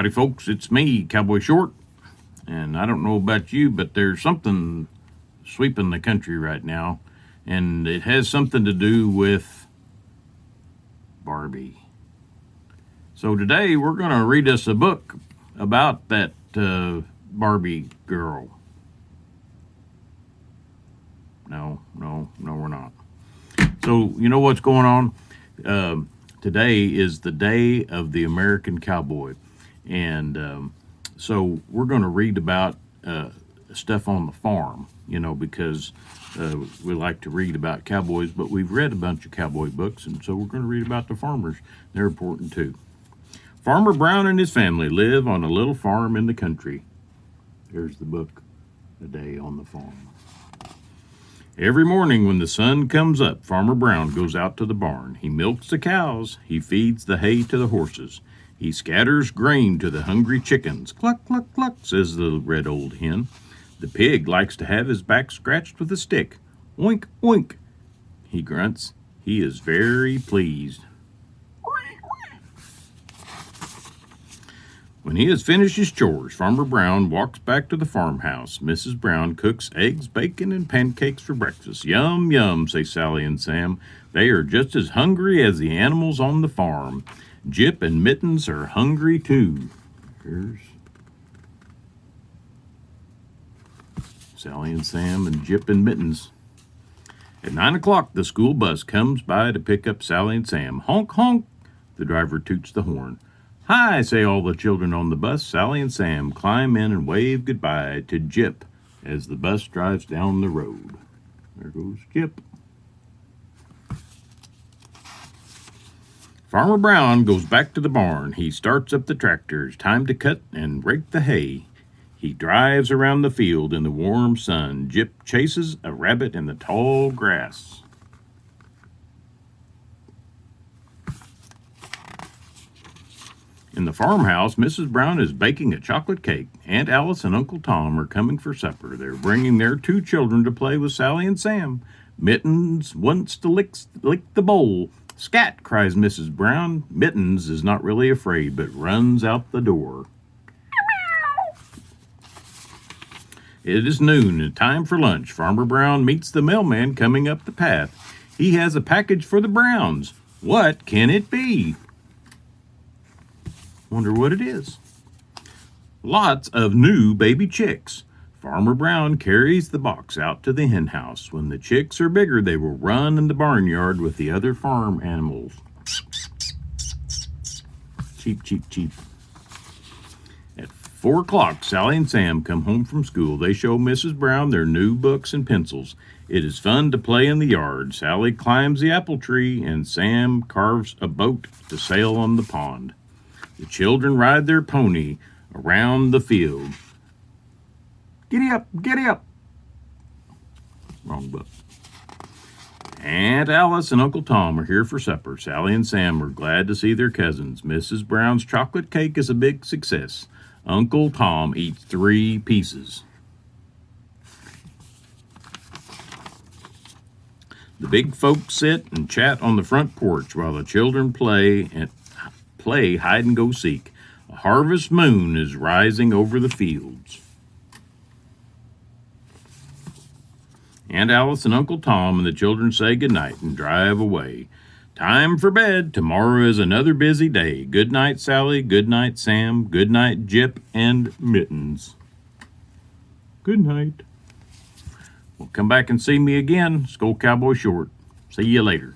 Howdy folks, it's me, Cowboy Short, and I don't know about you, but there's something sweeping the country right now, and it has something to do with Barbie. So today we're going to read us a book about that Barbie girl. No, we're not. So you know what's going on? Today is the day of the American cowboy. And so we're going to read about stuff on the farm, because we like to read about cowboys, but we've read a bunch of cowboy books, and so we're going to read about the farmers. They're important too. Farmer Brown and his family live on a little farm in the country. Here's the book, A Day on the Farm. Every morning when the sun comes up, Farmer Brown goes out to the barn. He milks the cows. He feeds the hay to the horses. He scatters grain to the hungry chickens. Cluck, cluck, cluck, says the red old hen. The pig likes to have his back scratched with a stick. Oink, oink, he grunts. He is very pleased. When he has finished his chores, Farmer Brown walks back to the farmhouse. Mrs. Brown cooks eggs, bacon, and pancakes for breakfast. Yum, yum, say Sally and Sam. They are just as hungry as the animals on the farm. Jip and Mittens are hungry too. Here's Sally and Sam and Jip and Mittens. At 9 o'clock, the school bus comes by to pick up Sally and Sam. Honk, honk, the driver toots the horn. Hi, say all the children on the bus. Sally and Sam climb in and wave goodbye to Jip as the bus drives down the road. There goes Jip. Farmer Brown goes back to the barn. He starts up the tractor. It's time to cut and rake the hay. He drives around the field in the warm sun. Jip chases a rabbit in the tall grass. In the farmhouse, Mrs. Brown is baking a chocolate cake. Aunt Alice and Uncle Tom are coming for supper. They're bringing their two children to play with Sally and Sam. Mittens wants to lick the bowl. Scat, cries Mrs. Brown. Mittens is not really afraid, but runs out the door. It is noon and time for lunch. Farmer Brown meets the mailman coming up the path. He has a package for the Browns. What can it be? Wonder what it is. Lots of new baby chicks. Farmer Brown carries the box out to the hen house. When the chicks are bigger, they will run in the barnyard with the other farm animals. Cheep, cheep, cheep. At 4 o'clock, Sally and Sam come home from school. They show Mrs. Brown their new books and pencils. It is fun to play in the yard. Sally climbs the apple tree, and Sam carves a boat to sail on the pond. The children ride their pony around the field. Giddy up, giddy up. Wrong book. Aunt Alice and Uncle Tom are here for supper. Sally and Sam are glad to see their cousins. Mrs. Brown's chocolate cake is a big success. Uncle Tom eats 3 pieces. The big folks sit and chat on the front porch while the children play hide and go seek. A harvest moon is rising over the fields. Aunt Alice and Uncle Tom and the children say goodnight and drive away. Time for bed. Tomorrow is another busy day. Good night, Sally. Good night, Sam. Good night, Jip and Mittens. Good night. Well, come back and see me again. Skull Cowboy Short. See you later.